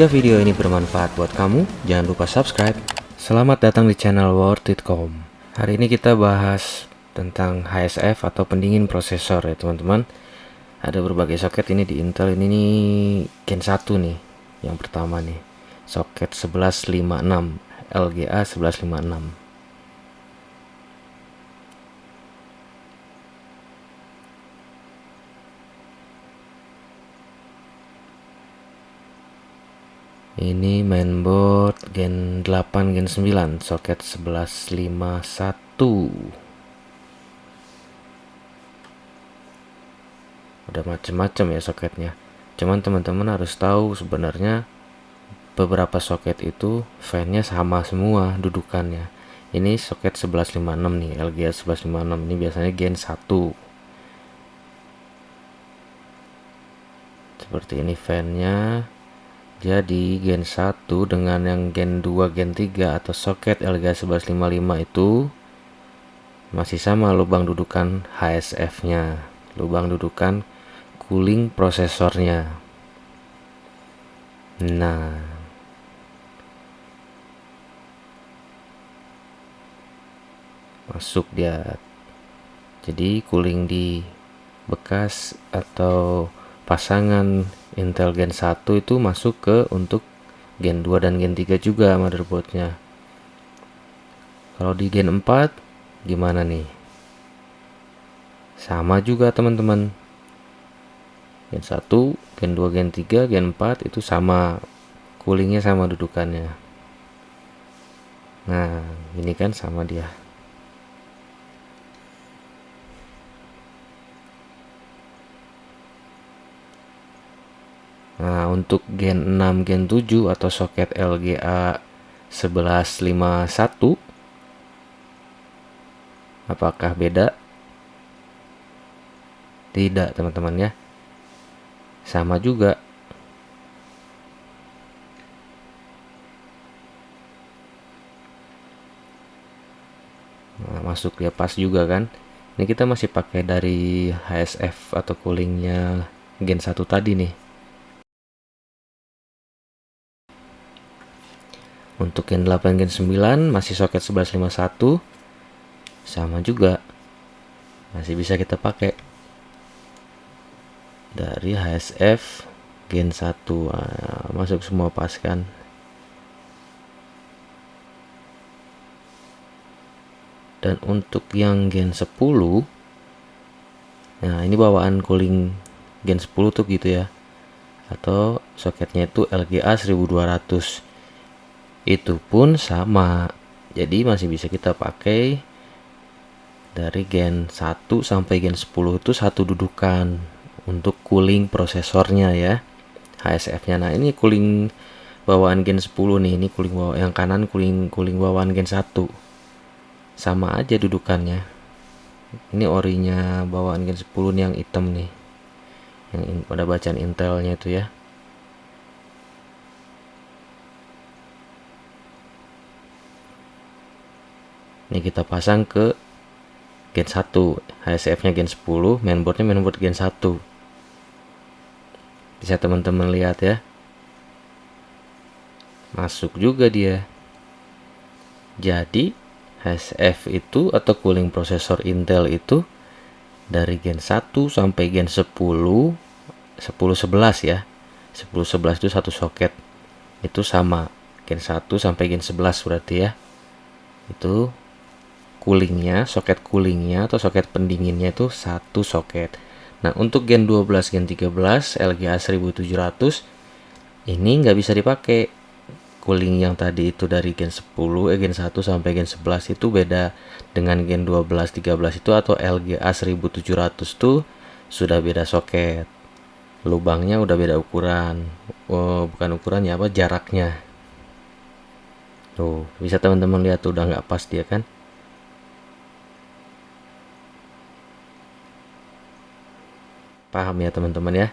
Jika video ini bermanfaat buat kamu, jangan lupa subscribe. Selamat datang di channel Worthit.com. Hari ini kita bahas tentang HSF atau pendingin prosesor ya teman-teman. Ada berbagai soket ini di Intel, ini nih Gen 1 nih. Yang pertama nih, soket 1156, LGA 1156. Ini mainboard Gen 8 Gen 9 soket 1151. Udah macem-macem ya soketnya. Cuman teman-teman harus tahu sebenarnya beberapa soket itu fan-nya sama semua dudukannya. Ini soket 1156 nih, LGA 1156. Ini biasanya Gen 1. Seperti ini fan-nya. Jadi Gen 1 dengan yang Gen 2, Gen 3 atau soket LGA 1155 itu masih sama lubang dudukan HSF-nya, lubang dudukan cooling prosesornya. Nah, masuk dia. Jadi cooling di bekas atau pasangan Intel Gen 1 itu masuk ke untuk Gen 2 dan Gen 3 juga motherboardnya. Kalau di Gen 4 gimana nih? Sama juga teman-teman. Gen 1, Gen 2, Gen 3, Gen 4 itu sama coolingnya, sama dudukannya. Nah, ini kan sama dia. Nah, untuk Gen 6, Gen 7 atau soket LGA 1151 apakah beda? Tidak, teman-teman ya. Sama juga. Nah, masuk dia pas juga kan. Ini kita masih pakai dari HSF atau coolingnya Gen 1 tadi nih. Untuk Gen 8, Gen 9 masih soket 1151. Sama juga. Masih bisa kita pakai dari HSF Gen 1. Nah, masuk semua pas kan. Dan untuk yang Gen 10, nah ini bawaan cooling Gen 10 tuh gitu ya, atau soketnya itu LGA 1200. Itu pun sama, jadi masih bisa kita pakai dari Gen 1 sampai Gen 10 itu satu dudukan untuk cooling prosesornya ya, HSF-nya. Nah, ini cooling bawaan Gen 10 nih, ini cooling bawaan yang kanan, cooling bawaan Gen 1. Sama aja dudukannya. Ini orinya bawaan Gen 10 nih, yang hitam nih. Yang udah bacaan Intelnya itu ya. Ini kita pasang ke Gen 1, HSF-nya Gen 10, mainboardnya mainboard Gen 1. Bisa teman-teman lihat ya. Masuk juga dia. Jadi HSF itu atau cooling prosesor Intel itu dari Gen 1 sampai Gen 10, 10-11 ya. 10-11 itu satu soket. Itu sama. Gen 1 sampai Gen 11 berarti ya. Itu coolingnya, soket coolingnya atau soket pendinginnya itu satu soket. Nah, untuk Gen 12, Gen 13, LGA 1700 ini nggak bisa dipakai. Cooling yang tadi itu dari Gen 10, Gen 1 sampai Gen 11 itu beda dengan Gen 12, 13 itu atau LGA 1700 tuh sudah beda soket. Lubangnya udah beda ukuran. Oh, bukan ukuran ya, apa jaraknya. Tuh, bisa teman-teman lihat tuh udah nggak pas dia kan. Paham ya teman-teman ya.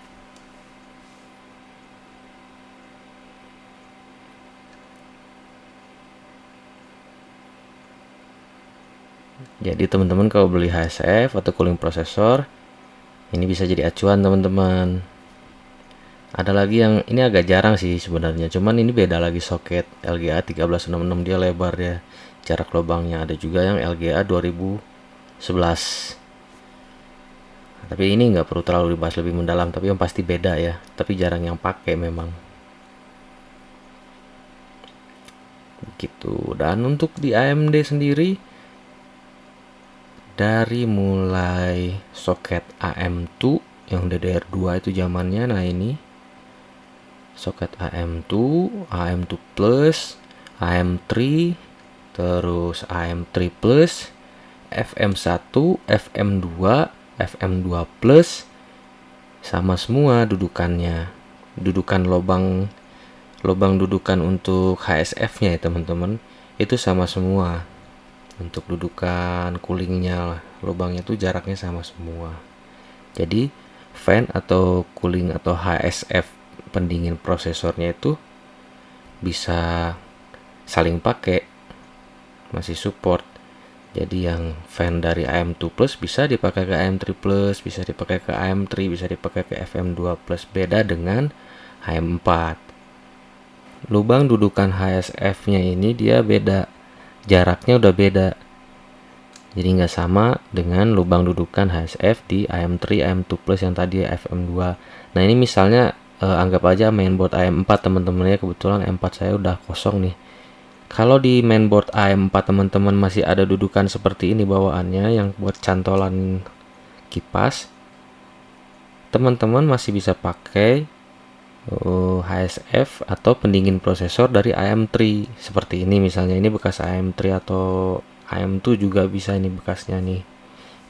Jadi teman-teman kalau beli HSF atau cooling prosesor, ini bisa jadi acuan teman-teman. Ada lagi yang ini agak jarang sih sebenarnya, cuman ini beda lagi soket LGA 1366, dia lebar ya jarak lubangnya. Ada juga yang LGA 2011. Tapi ini nggak perlu terlalu dibahas lebih mendalam, tapi yang pasti beda ya, tapi jarang yang pakai memang gitu. Dan untuk di AMD sendiri, dari mulai soket AM2 yang DDR2 itu zamannya, nah ini soket AM2, AM2 plus, AM3, terus AM3 plus, FM1, FM2, FM2 plus, sama semua dudukannya. Dudukan lubang dudukan untuk HSF-nya ya teman-teman, itu sama semua. Untuk dudukan coolingnya, lubangnya tuh jaraknya sama semua. Jadi fan atau cooling atau HSF pendingin prosesornya itu bisa saling pakai, masih support. Jadi yang fan dari AM2 plus bisa dipakai ke AM3 plus, bisa dipakai ke AM3, bisa dipakai ke FM2 plus. Beda dengan AM4. Lubang dudukan HSF-nya ini dia beda, jaraknya udah beda. Jadi nggak sama dengan lubang dudukan HSF di AM3, AM2 plus yang tadi FM2. Nah ini misalnya anggap aja mainboard AM4 teman-teman ya, kebetulan M4 saya udah kosong nih. Kalau di mainboard AM4 teman-teman masih ada dudukan seperti ini bawaannya yang buat cantolan kipas, teman-teman masih bisa pakai HSF atau pendingin prosesor dari AM3 seperti ini. Misalnya ini bekas AM3 atau AM2 juga bisa, ini bekasnya nih.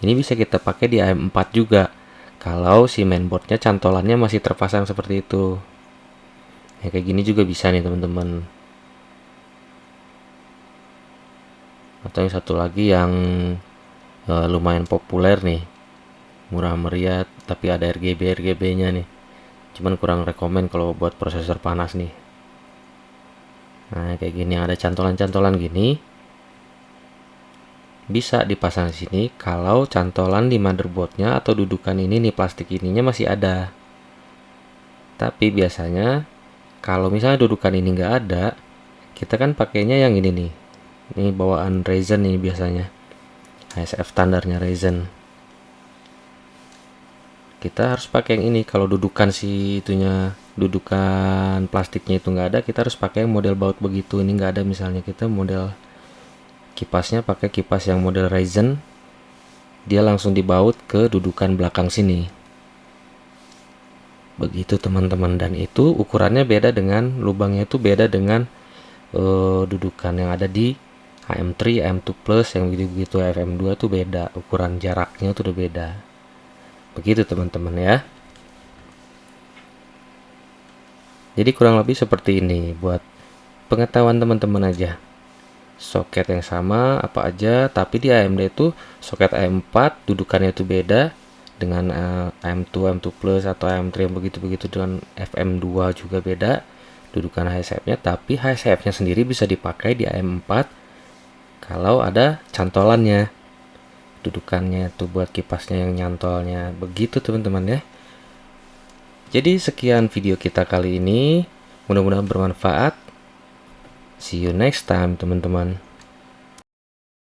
Ini bisa kita pakai di AM4 juga kalau si mainboardnya cantolannya masih terpasang seperti itu. Ya kayak gini juga bisa nih teman-teman. Atau yang satu lagi yang lumayan populer nih, murah meriah tapi ada RGB nya nih, cuman kurang rekomen kalau buat prosesor panas nih. Nah kayak gini yang ada cantolan-cantolan gini bisa dipasang di sini kalau cantolan di motherboardnya atau dudukan ini nih, plastik ininya masih ada. Tapi biasanya kalau misalnya dudukan ini nggak ada, kita kan pakainya yang ini nih. Ini bawaan Ryzen nih biasanya, HSF standarnya Ryzen. Kita harus pakai yang ini. Kalau dudukan si itunya, dudukan plastiknya itu nggak ada, kita harus pakai yang model baut begitu. Ini nggak ada, misalnya kita model kipasnya pakai kipas yang model Ryzen, dia langsung dibaut ke dudukan belakang sini. Begitu teman-teman, dan itu ukurannya beda dengan lubangnya, itu beda dengan dudukan yang ada di AM3, AM2 plus yang begitu-begitu, FM2 tuh beda, ukuran jaraknya tuh udah beda. Begitu teman-teman ya. Jadi kurang lebih seperti ini buat pengetahuan teman-teman aja. Soket yang sama apa aja, tapi di AMD itu soket AM4 dudukannya itu beda dengan AM2 plus atau AM3 yang begitu-begitu, dengan FM2 juga beda dudukan HSF-nya, tapi HSF-nya sendiri bisa dipakai di AM4 kalau ada cantolannya, dudukannya tuh buat kipasnya yang nyantolnya. Begitu teman-teman ya. Jadi sekian video kita kali ini, mudah-mudahan bermanfaat. See you next time teman-teman.